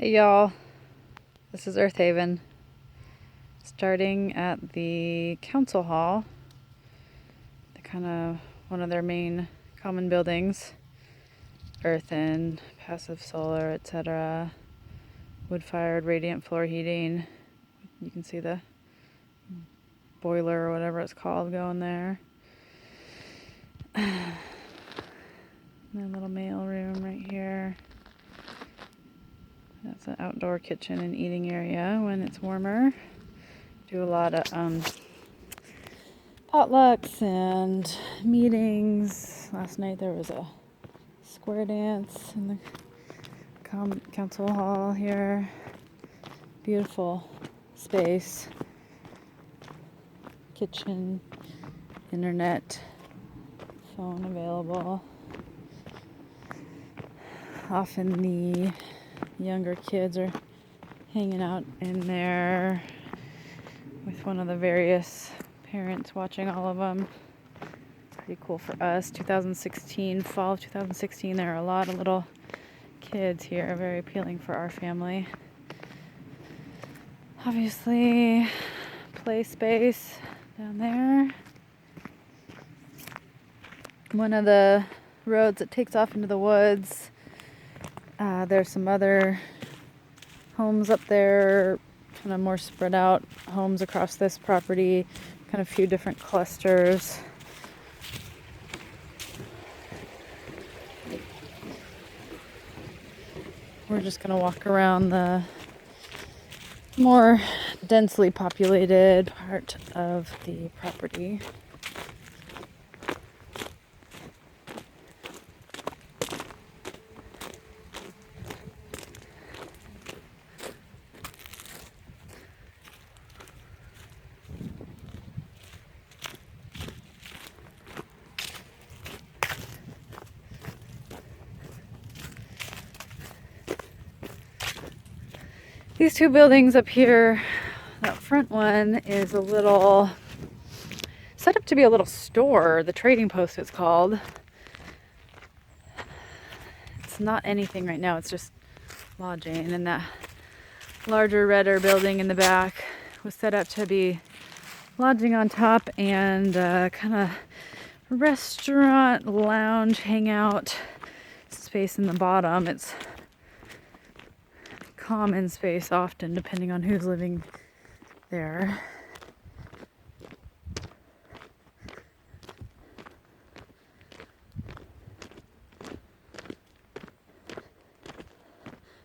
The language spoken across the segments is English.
Hey y'all, this is Earthaven, starting at the council hall, the kind of one of their main common buildings, earthen, passive solar, etc., wood-fired radiant floor heating. You can see the boiler or whatever it's called going there. My little mail room right here. That's an outdoor kitchen and eating area when it's warmer. Do a lot of potlucks and meetings. Last night there was a square dance in the council hall here. Beautiful space. Kitchen, internet, phone available. Often the younger kids are hanging out in there with one of the various parents watching all of them. Pretty cool for us. 2016, fall of 2016, there are a lot of little kids here. Very appealing for our family. Obviously, play space down there. One of the roads that takes off into the woods. There's some other homes up there, kind of more spread out homes across this property, kind of a few different clusters. We're just going to walk around the more densely populated part of the property. These two buildings up here, that front one is a little set up to be a little store. The trading post it's called. It's not anything right now, it's just lodging. And that larger, redder building in the back was set up to be lodging on top and kind of restaurant, lounge, hangout space in the bottom. It's common space often, depending on who's living there.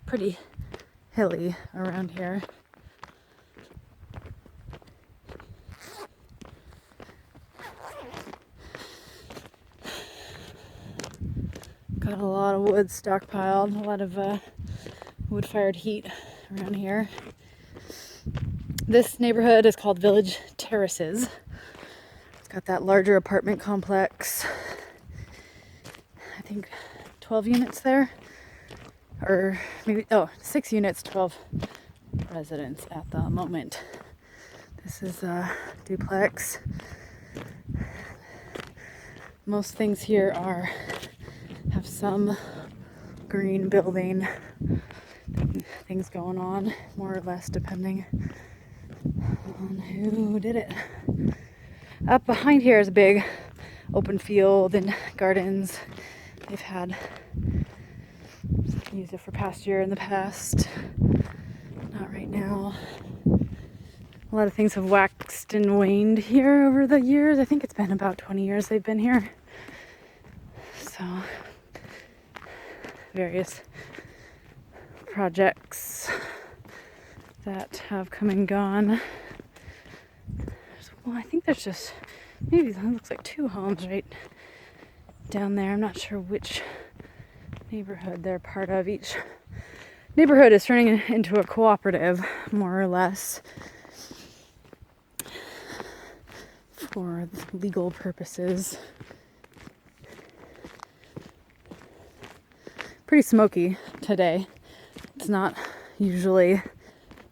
Pretty hilly around here. Got a lot of wood stockpiled, a lot of wood-fired heat around here. This neighborhood is called Village Terraces. It's got that larger apartment complex. I think 12 units there. Or maybe, 6 units, 12 residents at the moment. This is a duplex. Most things here have some green building things going on, more or less, depending on who did it. Up behind here is a big open field and gardens. They've had used it for pasture in the past. Not right now. A lot of things have waxed and waned here over the years. I think it's been about 20 years they've been here. So, various projects that have come and gone. Well, I think there's just, maybe it looks like 2 homes right down there. I'm not sure which neighborhood they're part of. Each neighborhood is turning into a cooperative, more or less, for legal purposes. Pretty smoky today. It's not usually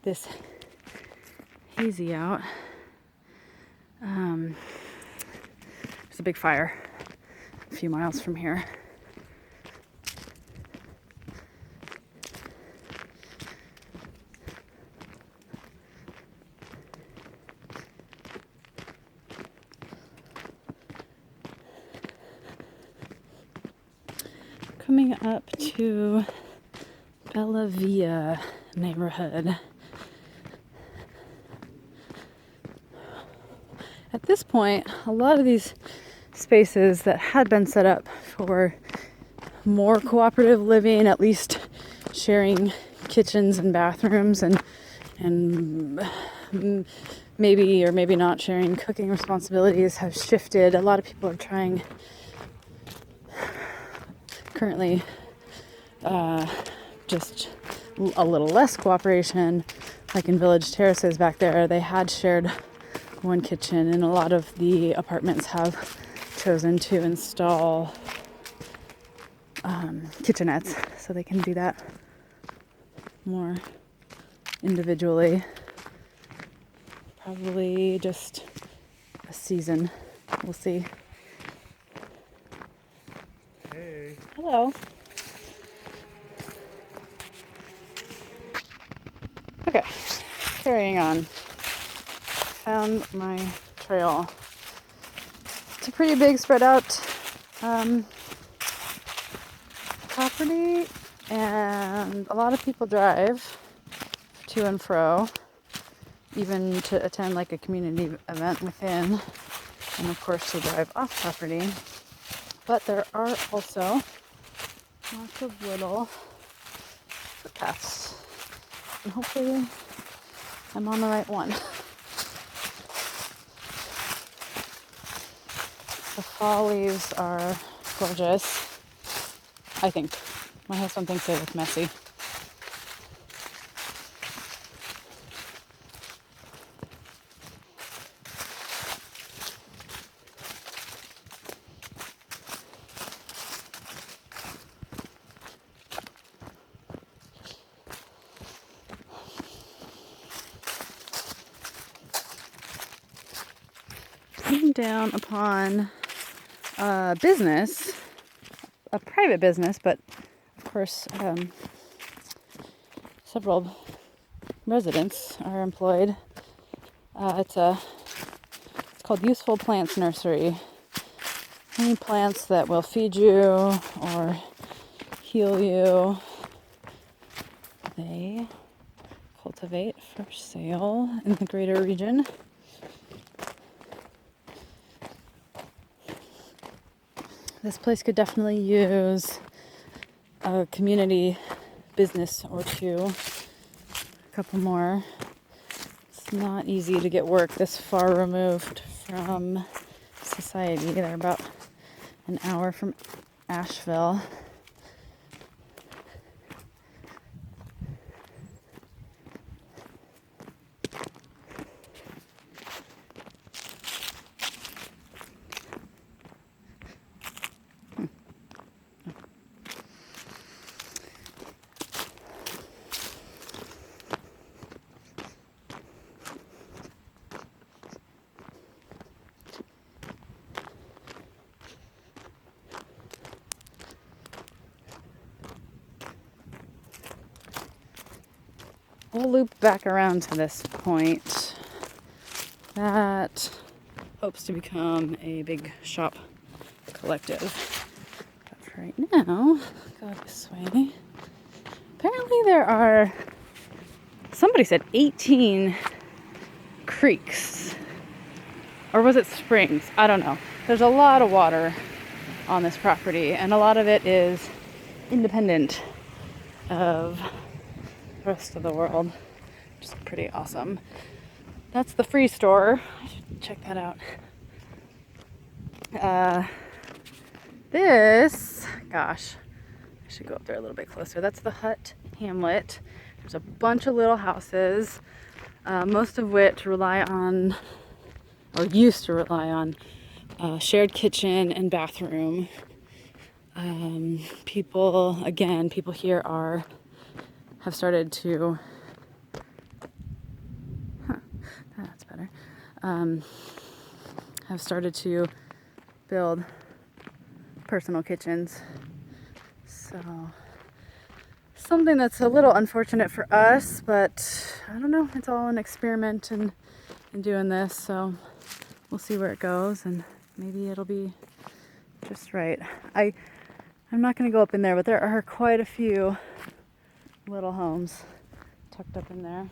this hazy out. There's a big fire a few miles from here. coming up to Bella Via neighborhood. At this point, a lot of these spaces that had been set up for more cooperative living, at least sharing kitchens and bathrooms and maybe or maybe not sharing cooking responsibilities, have shifted. A lot of people are trying currently just a little less cooperation. Like in Village Terraces back there, they had shared one kitchen, and a lot of the apartments have chosen to install kitchenettes so they can do that more individually. Probably just a season. We'll see. Hey. Hello. Okay, carrying on. Found my trail. It's a pretty big spread out property, and a lot of people drive to and fro, even to attend like a community event within, and of course to drive off property. But there are also lots of little footpaths, and hopefully I'm on the right one. The fall leaves are gorgeous, I think. My husband thinks they look messy. Came down upon a business, a private business, but of course several residents are employed. It's called Useful Plants Nursery. Any plants that will feed you or heal you, they cultivate for sale in the greater region. This place could definitely use a community business or two, a couple more. It's not easy to get work this far removed from society. They're about an hour from Asheville. We'll loop back around to this point that hopes to become a big shop collective. But for right now, go this way. Apparently there are, somebody said 18 creeks. Or was it springs? I don't know. There's a lot of water on this property, and a lot of it is independent of the rest of the world, which is pretty awesome. That's the free store. I should check that out. Gosh, I should go up there a little bit closer. That's the Hut Hamlet. There's a bunch of little houses, most of which rely on, or used to rely on, shared kitchen and bathroom. People here have started to, that's better, have started to build personal kitchens. So, something that's a little unfortunate for us, but I don't know, it's all an experiment in doing this, so we'll see where it goes, and maybe it'll be just right. I'm not going to go up in there, but there are quite a few little homes tucked up in there.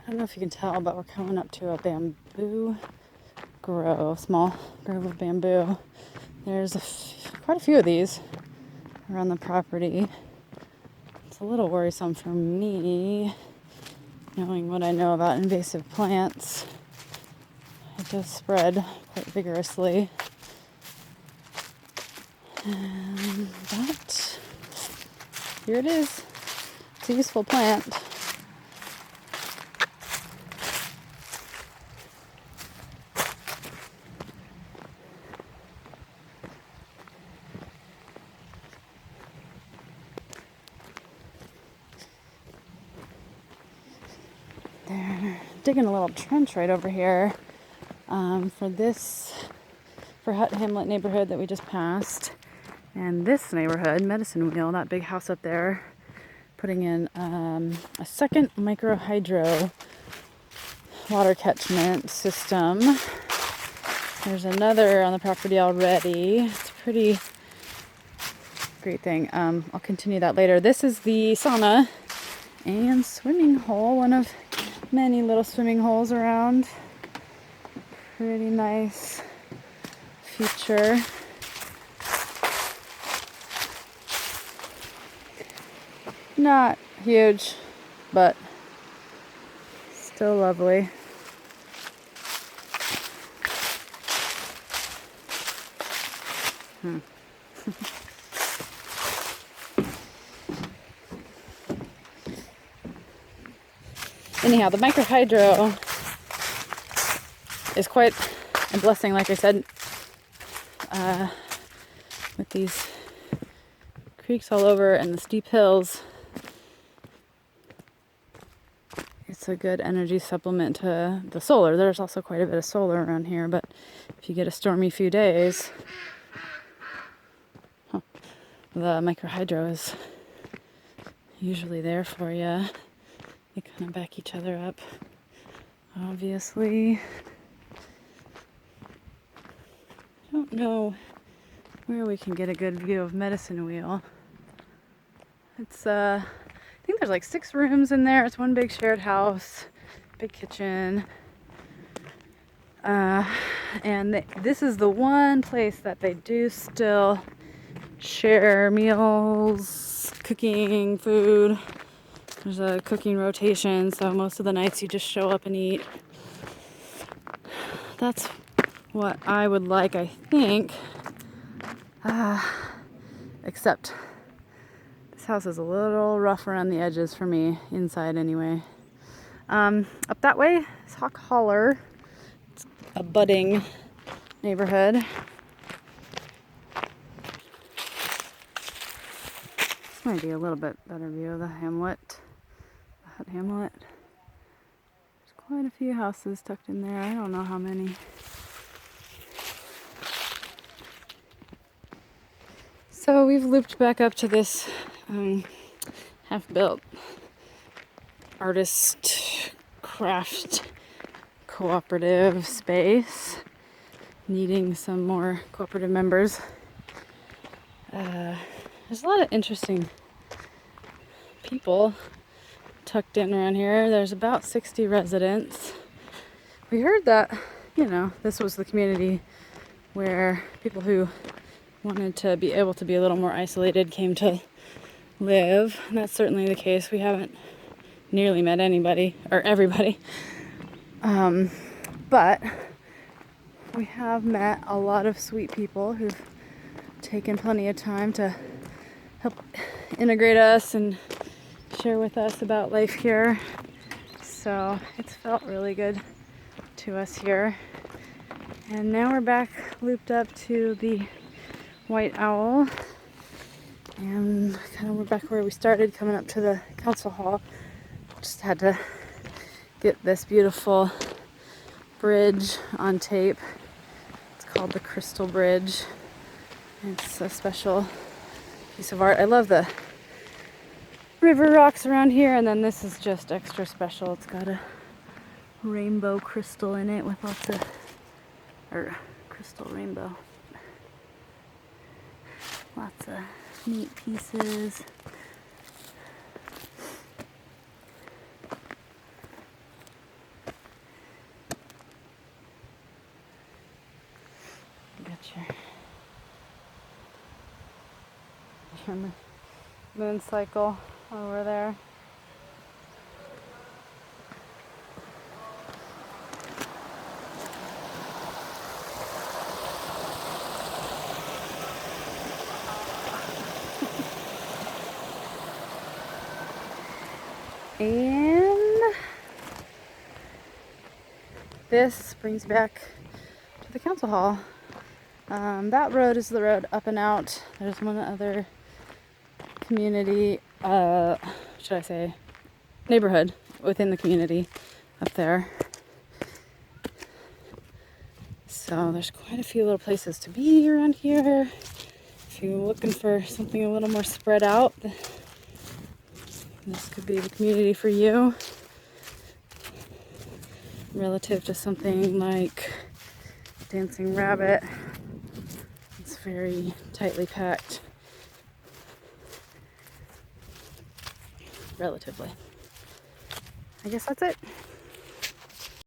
I don't know if you can tell, but we're coming up to a bamboo grove, small grove of bamboo. There's quite a few of these around the property. It's a little worrisome for me, knowing what I know about invasive plants. It does spread quite vigorously. But here it is. It's a useful plant. They're digging a little trench right over here for Hut Hamlet neighborhood that we just passed. And this neighborhood, Medicine Wheel, that big house up there, putting in a second micro hydro water catchment system. There's another on the property already. It's a pretty great thing. I'll continue that later. This is the sauna and swimming hole, one of many little swimming holes around. Pretty nice feature. Not huge, but still lovely. Anyhow, the microhydro is quite a blessing, like I said, with these creeks all over and the steep hills. It's a good energy supplement to the solar. There's also quite a bit of solar around here, but if you get a stormy few days, the microhydro is usually there for you. They kind of back each other up, obviously. I don't know where we can get a good view of Medicine Wheel. It's, I think there's like 6 rooms in there. It's one big shared house, big kitchen. And this is the one place that they do still share meals, cooking, food. There's a cooking rotation, so most of the nights you just show up and eat. That's what I would like, I think. Except this house is a little rough around the edges for me, inside anyway. Up that way is Hawk Holler. It's a budding neighborhood. This might be a little bit better view of the hamlet. Hut Hamlet. There's quite a few houses tucked in there. I don't know how many. So we've looped back up to this half-built artist craft cooperative space, needing some more cooperative members. There's a lot of interesting people tucked in around here. There's about 60 residents. We heard that, this was the community where people who wanted to be able to be a little more isolated came to live. And that's certainly the case. We haven't nearly met anybody, or everybody. But we have met a lot of sweet people who've taken plenty of time to help integrate us and share with us about life here. So it's felt really good to us here. And now we're back looped up to the White Owl. And kind of we're back where we started, coming up to the council hall. Just had to get this beautiful bridge on tape. It's called the Crystal Bridge. It's a special piece of art. I love the river rocks around here, and then this is just extra special. It's got a rainbow crystal in it with lots of, or crystal rainbow. Lots of neat pieces. Got your moon cycle over there. And this brings back to the council hall. That road is the road up and out. There's one other community, should I say, neighborhood within the community up there. So there's quite a few little places to be around here. If you're looking for something a little more spread out, this could be the community for you. Relative to something like Dancing Rabbit, it's very tightly packed. Relatively. I guess that's it.